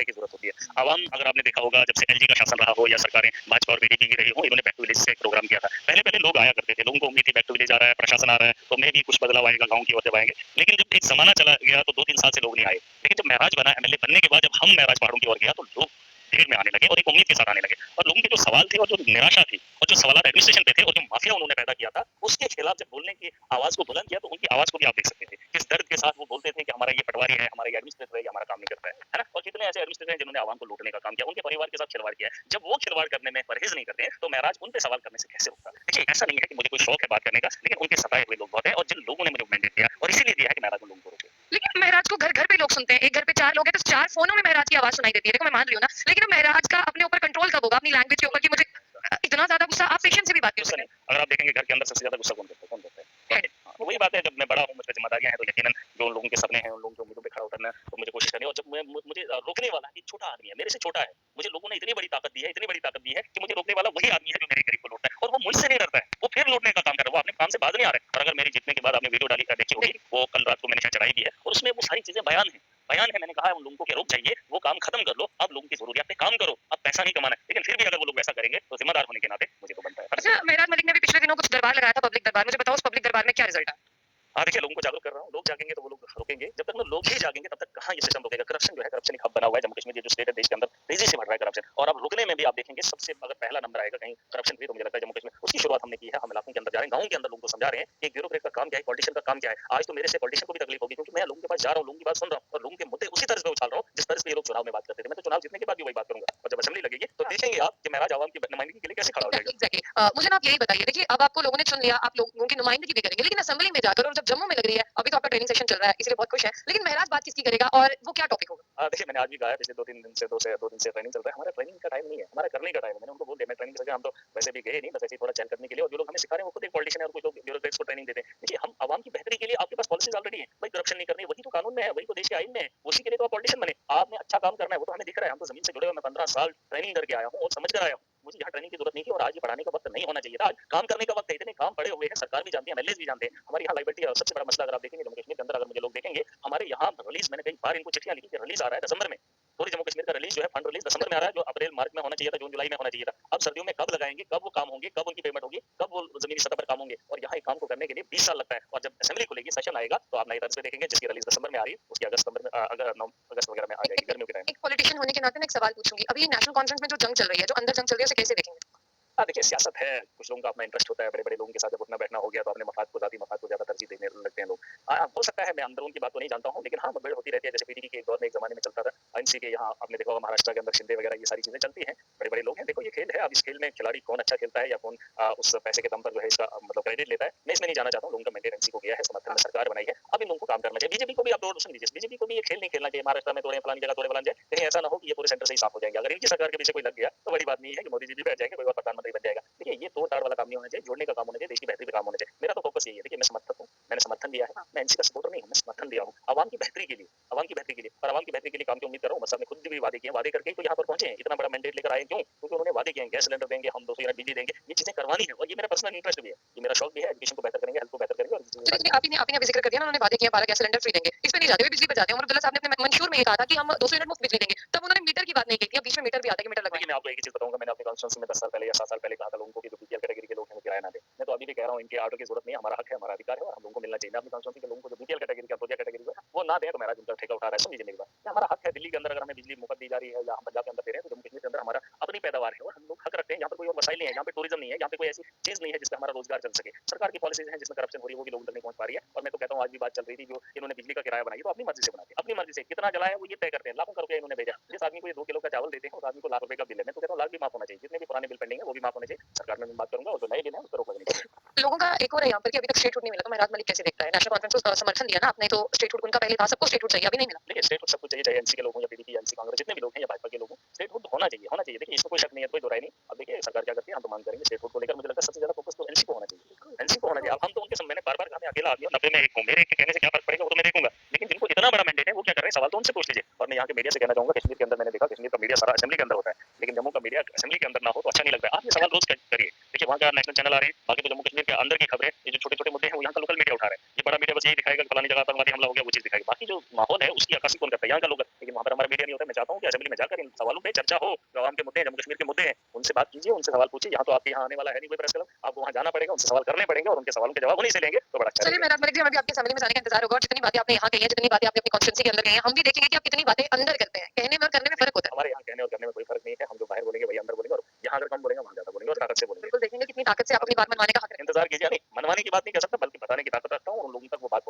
की ज़रूरत होती है। आवाम अगर आपने देखा होगा जब से एलजी का शासन रहा हो या सरकारें भाजपा और बीजेपी की रही हो, इन्होंने बैक टू विलेज से एक प्रोग्राम किया था। पहले-पहले लोग आया करते थे, लोगों को उम्मीद थी बैक टू विलेज आ रहा है, प्रशासन आ रहा है, तो मेबी कुछ बदलाव आएगा, गाँव की ओर जब आएँगे। लेकिन जब एक ज़माना चला गया तो 2-3 साल से लोग नहीं आए। लेकिन जब महराज बना एमएलए बनने के बाद जब हम महराज पहाड़ों की ओर गया तो लोग भीड़ में आने लगे और एक उम्मीद के साथ आने लगे। और लोगों के जो सवाल थे और जो निराशा थी और जो सवालात एडमिनिस्ट्रेशन पे थे और जो माफिया उन्होंने पैदा किया था, उसके खिलाफ जब बोलने की आवाज़ को बुलंद किया तो उनकी आवाज़ को भी आप देख सकते थे। किस दर्द के साथ वो बोलते थे कि हमारा ये पटवारी है, हमारा ये एडमिनिस्ट्रेटर है, ये हमारा काम नहीं करता है ना? और कितने ऐसे एडमिनिस्ट्रेटर हैं जिन्होंने आवाम को लूटने का काम किया, उनके परिवार के साथ खिलवाड़ किया है। जब वो खिलवाड़ करने में परहेज़ नहीं करते हैं, तो महराज उन पे सवाल करने से कैसे रुकता? देखिए, ऐसा नहीं है कि मुझे कोई शौक है बात करने का, लेकिन उनके सताए हुए लोग बहुत हैं और जिन लोगों ने मुझे मैंडेट दिया और इसीलिए दिया है कि महराज उन लोगों को रोके। लेकिन महराज को घर-घर पे लोग सुनते हैं। एक घर पे 4 लोग हैं तो 4 फ़ोनों में महराज की आवाज़ सुनाई देती है। देखो मैं मान रही हूँ ना, लेकिन महराज का अपने ऊपर कंट्रोल कब होगा अपनी लैंग्वेज के ऊपर कि मुझे इतना ज़्यादा गुस्सा आप पेशेंस से भी बात कर गुस्सा सकते नहीं, हैं। अगर आप देखेंगे घर के अंदर सबसे ज़्यादा गुस्सा कौन करता है? कौन करता है? हेड हाँ, तो वही बात है जब मैं बड़ा हूँ, मुझ पे ज़िम्मेदारियाँ हैं तो यकीनन जो उन लोगों के सपने हैं, उन लोगों की उम्मीदों पे खड़ा उतरना है, तो मुझे कोशिश करनी है और जब मैं मुझे रोकने वाला एक छोटा आदमी है, मेरे से छोटा है, मुझे लोगों ने इतनी बड़ी ताकत दी है, इतनी बड़ी ताकत दी है कि मुझे रोकने वाला वही आदमी है जो मेरे गरीब को लूटता है और वो मुझसे नहीं डरता है, वो फिर लूटने का काम कर रहा है, वो अपने काम से बाज नहीं आ रहा है। और अगर मेरी जीतने के बाद आपने वीडियो डाली देखी होगी, वो कल रात को मैंने शायद चढ़ाई भी है और उसमें वो सारी चीज़ें बयान है मैंने कहा है उन लोगों को कि रुक जाइए, वो काम खत्म कर लो, अब लोगों की ज़रूरियत पे काम करो, अब पैसा नहीं कमाना है। लेकिन फिर भी अगर वो लोग वैसा करेंगे तो ज़िम्मेदार होने के नाते मुझे तो बनता है। अच्छा, मेहराज मलिक ने भी पिछले दिनों कुछ दरबार लगाया था पब्लिक दरबार। मुझे बताओ उस पब्लिक दरबार में क्या रिजल्ट आया? हाँ, देखिए लोगों को जागरूक कर रहा हूँ, लोग जागेंगे तो वो लोग रुकेंगे, जब तक ना लोग ही जागेंगे तब तक कहाँ ये सिस्टम रुकेगा। करप्शन जो है, करप्शन एक हब बना हुआ है जम्मू कश्मीर ये जो स्टेट है देश के अंदर तेजी से बढ़ रहा है करप्शन और अब रुकने में भी आप देखेंगे सबसे अगर पहला नंबर आएगा कहीं करप्शन पे तो मुझे लगता है जम्मू कश्मीर उसकी शुरुआत हमने की है। हम इलाकों के अंदर जा रहे हैं, गाँव के अंदर लोगों को समझा रहे हैं कि एक ब्यूरोक्रेट का काम क्या है, पॉलिटिशियन का काम क्या है। आज तो मेरे से पॉलिटिशियन को भी तकलीफ होगी क्योंकि मैं लोगों के पास जा रहा हूँ, लोगों की बात सुन रहा हूँ और लोगों के मुद्दे उसी तर्ज पे उछाल रहा हूँ जिस तर्ज पे ये लोग चुनाव में बात करते थे। मैं तो चुनाव जीतने के बाद भी वही बात करूंगा और जब असेंबली लगेगी तो देखेंगे आप कि महराज आवाम की नुमाइंदगी के लिए कैसे खड़ा हो जाएगा। एग्जैक्टली मुझे ना आप यही बताइए, देखिए अब आपको लोगों ने चुन लिया, आप लोगों की नुमाइंदगी भी करेंगे, लेकिन असेंबली में जाकर और जब जम्मू में लग रही है, अभी तो आपका ट्रेनिंग सेशन चल रहा है इसलिए बहुत खुश है, लेकिन महराज बात किसकी करेगा और वो क्या टॉपिक होगा? देखिए मैंने आज भी कहा है पिछले 2-3 दिन से 2 दिन से ट्रेनिंग चल रहा है। हमारा ट्रेनिंग का टाइम नहीं है, हमारा करने का टाइम है। मैंने उनको बोल दिया मैं ट्रेनिंग की जगह हम तो वैसे भी गए नहीं, बस ऐसे ही थोड़ा चैन करने के लिए और जो लोग हमें सिखा रहे हैं वो खुद एक पॉलिटिशियन है और कुछ लोग ब्यूरोक्रेट्स को ट्रेनिंग देते हैं। देखिए हम आवाम की बेहतरी के लिए आपके पास पॉलिसीज ऑलरेडी है। भाई करप्शन नहीं करनी, वही तो कानून में है, वही तो देश के आईन में है। उसी के लिए तो आप पॉलिटिशियन बने। आपने अच्छा काम करना है वो तो हमें दिख रहा है। हम तो जमीन से जुड़े हुए मैं 15 साल ट्रेनिंग करके आया हूँ और समझ कर आया हूँ। मुझे यहाँ ट्रेनिंग की जरूरत नहीं थी और आज ये पढ़ाने का वक्त नहीं होना चाहिए था। आज काम करने का वक्त है। इतने काम पड़े हुए हैं, सरकार भी जानती है, एमएलए भी जानते हैं। हमारे यहाँ लाइबिलिटी सबसे बड़ा मसला अगर आप देखेंगे जम्मू कश्मीर के अंदर अगर मुझे लोग देखेंगे, हमारे यहाँ रिलीज मैंने कई बार इनको चिट्ठियां लिखी कि रिलीज आ रहा है दिसंबर में। पूरे जम्मू कश्मीर का रिलीज जो है फंड रिलीज दिसंबर में आ रहा है जो अप्रैल मार्च में होना चाहिए था, जून जुलाई में होना चाहिए था। अब सर्दियों में कब लगाएंगे, कब वो काम होंगे, कब उनकी पेमेंट होगी, कब वो जमीनी सतह पर काम होंगे और यहाँ एक काम को करने के लिए 20 साल लगता है और जब असेंबली खुलेगी सेशन आएगा तो आप नई तर्ज पे देखेंगे जिसकी रिलीज दिसंबर में आ रही है उसकी अगस्त वगैरह में आ जाएगी गर्मियों के टाइम। एक पॉलिटिशियन होने के नाते मैं एक सवाल पूछूंगी, अभी नेशनल कॉन्फ्रेंस में जो जंग चल रही है, जो अंदर जंग चल रही है, उसे कैसे देखेंगे? हाँ, देखिए सियासत है, कुछ लोगों का अपना इंटरेस्ट होता है, बड़े-बड़े लोगों के साथ जब उठना-बैठना हो गया तो अपने मफाद को ज़ाती मफाद को ज़्यादा तरजीह देने लगते हैं लोग। हो सकता है मैं अंदरूनी की बात तो नहीं जानता हूँ, लेकिन हाँ, मुठभेड़ होती रहती है जैसे पीडीपी के एक दौर में एक ज़माने में चलता था। एनसी के यहाँ आपने देखा होगा महाराष्ट्र के अंदर शिंदे वगैरह ये सारी चीज़ें चलती हैं, बड़े-बड़े लोग हैं। देखो ये खेल है, अब इस खेल में खिलाड़ी कौन अच्छा खेलता है या कौन उस पैसे के दम पर जो है इसका मतलब क्रेडिट लेता है, मैं इसमें नहीं जाना चाहता हूँ। लोगों का मैंडेट एनसी को गया है, समर्थन में सरकार बनाई है, अब इन लोगों को काम करना चाहिए। बीजेपी को भी आप सुन लीजिए, बीजेपी को भी ये खेल नहीं खेलना चाहिए महाराष्ट्र में तोड़े फलानी जगह तोड़े फलानी जगह, कहीं ऐसा ना हो कि ये पूरे सेंटर से ही साफ हो जाएंगे। अगर इनकी सरकार के पीछे कोई लग गया तो बड़ी बात नहीं है कि मोदी जी भी बैठ जाएंगे, कोई और प्रधानमंत्री बन जाएगा। देखिए ये तोड़ ताड़ वाला काम नहीं होना चाहिए, जोड़ने का काम होना चाहिए, देश की बेहतरी पे काम होना चाहिए। मेरा तो फोकस यही है। देखिए मैं समर्थक हूँ, मैंने समर्थन दिया है, मैं एनसी का सपोर्टर नहीं हूँ, मैं समर्थन दिया हूँ आवाम की बेहतरी के लिए, आवाम की बेहतरी के लिए और आवाम की बेहतरी के लिए काम की उम्मीद कर रहा हूँ। बस आपने खुद भी वादे किए, वादे करके ही तो यहाँ पर पहुंचे हैं, इतना बड़ा मैंडेट लेकर आए क्यों? क्योंकि उन्होंने वादे किए हैं, गैस सिलेंडर देंगे, हम 200 यूनिट बिजली देंगे, ये चीजें करवानी है और ये मेरा पर्सनल इंटरेस्ट भी है, ये मेरा शौक भी है। एजुकेशन को बेहतर करेंगे, हेल्थ को बेहतर करेंगे और चलिए देखिए, आप ही ने अभी जिक्र कर दिया ना, उन्होंने वादे किए 12 गैस सिलेंडर फ्री देंगे। इस पे नहीं जाते हुए बिजली पे जाते हैं। उमर अब्दुल्ला साहब ने अपने मंशूर में ये कहा था कि हम 200 यूनिट मुफ्त बिजली देंगे। तब उन्होंने मीटर की बात नहीं की थी, अब बीच में मीटर भी आता है कि मीटर लगवाएं। देखिए मैं आपको एक ही चीज बताऊंगा, मैंने अपनी कॉन्स्टिट्यूंसी में 10 साल पहले या 7 साल पहले कहा था लोगों को कि जो बीपीएल कैटेगरी के लोग हैं वो किराया ना दें। मैं तो अभी भी कह रहा हूँ इनके ऑर्डर की जरूरत नहीं है, हमारा हक है, हमारा अधिकार है और हम लोगों को मिलना चाहिए। मैं अपनी कॉन्स्टिट्यूंसी के लोगों को जो बीपीएल कैटेगरी का प्रोजेक्ट कैटेगरी है वो ना दे तो मेरा जिनका ठेका उठा रहा है। सुन लीजिए मेरी बात, ये हमारा हक है। दिल्ली के अंदर अगर हमें बिजली मुफ्त दी जा रही है या हम पंजाब के अंदर दे रहे हैं तो जम्मू कश्मीर के अंदर हमारा अपनी पैदावार है और हम लोग हक रखते हैं। यहाँ पर कोई और वसाइल नहीं है, यहाँ पे टूरिज्म नहीं है, यहाँ पे कोई ऐसी चीज नहीं है जिससे हमारा रोजगार चल सके। सरकार की पॉलिसीज हैं जिसमें करप्शन हो रही है वो भी लोगों तक नहीं पहुंच पा रही है और मैं तो कहता हूँ आज भी बात चल रही थी जो इन्होंने बिजली का किराया बनाई तो अपनी मर्जी से बनाते हैं, अपनी मर्जी से कितना जलाया वो ये तय करते हैं। लाखों का रुपया इन्होंने भेजा, जिस आदमी को ये 2 किलो का चावल देते हैं उस आदमी को लाख रुपए का बिल है। मैं तो कहता हूँ लाख भी माफ होना चाहिए, जितने भी पुराने बिल पेंडिंग है वो भी माफ होने चाहिए। सरकार में मैं बात करूंगा और जो नए बिल है उस पर रोक लगनी चाहिए। लोगों का एक और है यहाँ पर कि अभी तक स्टेट हुड नहीं मिला, तो महराज मलिक कैसे देखता है? नेशनल कॉन्फ्रेंस को समर्थन दिया ना आपने, तो स्टेट हुड उनका पहले था, सबको स्टेट हुड चाहिए, अभी नहीं मिला। देखिए स्टेट हुड सब कुछ चाहिए, चाहे एनसी के लोग हों या पीडीपी, एनसी कांग्रेस जितने भी लोग हैं या भाजपा के लोग हों, स्टेट हुड होना चाहिए, होना चाहिए। देखिए इसमें कोई शक नहीं है, कोई दोहराई नहीं। अब देखिए सरकार क्या करती है, हम तो मांग करेंगे स्टेट हुड को लेकर। मुझे लगता है सबसे ज्यादा फोकस तो एनसी को होना चाहिए, एनसी को होना चाहिए। अब हम तो उनके मैंने बार-बार कहा मैं अकेला आदमी हूँ, 90 में एक हूँ, मेरे एक के कहने से क्या फर्क पड़ेगा वो तो मैं देखूंगा। लेकिन जिनको इतना बड़ा मैंडेट है वो क्या कर रहे हैं, सवाल तो उनसे पूछ लीजिए। और मैं यहाँ के मीडिया से कहना चाहूंगा, कश्मीर के अंदर मैंने देखा कश्मीर का मीडिया सारा असेंबली के अंदर होता है, लेकिन जम्मू का मीडिया असेंबली के अंदर ना हो तो अच्छा नहीं लगता है। आप ये सवाल रोज करिए, देखिए वहाँ का नेशनल चैनल आ रहे हैं, बाकी तो जम्मू कश्मीर के अंदर की खबरें, ये जो छोटे-छोटे मुद्दे हैं वो यहाँ का लोकल मीडिया उठा रहा है। ये बड़ा मीडिया बस यही दिखाएगा कि फलानी जगह आतंकवादी हमला हो गया, वो चीज दिखाएगी। बाकी जो माहौल है उसकी अक्कासी कौन करता है, यहाँ का लोग। लेकिन वहाँ पर हमारा मीडिया नहीं होता। मैं चाहता हूँ कि असेंबली में जाकर इन सवालों पे चर्चा हो, जो आवाम के मुद्दे हैं, जम्मू कश्मीर के मुद्दे हैं, उनसे बात कीजिए, उनसे सवाल पूछिए। यहाँ तो आपके यहाँ आने वाला है नहीं कोई प्रेस क्लब, आपको वहाँ जाना पड़ेगा, उनसे सवाल करने पड़ेंगे और उनके सवालों के जवाब उन्हीं से लेंगे तो बड़ा अच्छा चलिए रहेगा। मेरा मलिक जी, हमें भी आपकी असेंबली में जाने का इंतजार होगा और जितनी बातें आपने यहाँ कही हैं, जितनी बातें आपने अपनी कॉन्स्टिट्यूंसी के अंदर कही हैं, हम भी देखेंगे कि आप कितनी बातें अंदर करते हैं। कहने में और करने में फ़र्क होता है। हमारे यहाँ कहने और करने में कोई फ़र्क नहीं है। हम जो बाहर बोलेंगे वही अंदर बोलेंगे और यहाँ अगर कम बोलेंगे, वहाँ ज़्यादा बोलेंगे और ताकत से बोलेंगे। बिल्कुल देखेंगे कितनी ताकत से आप अपनी बात मनवाने का हक रखते हैं। इंतज़ार कीजिए, नहीं मनवाने की बात नहीं कह सकता, बल्कि बताने की ताकत रखता हूँ और उन लोगों तक वो बात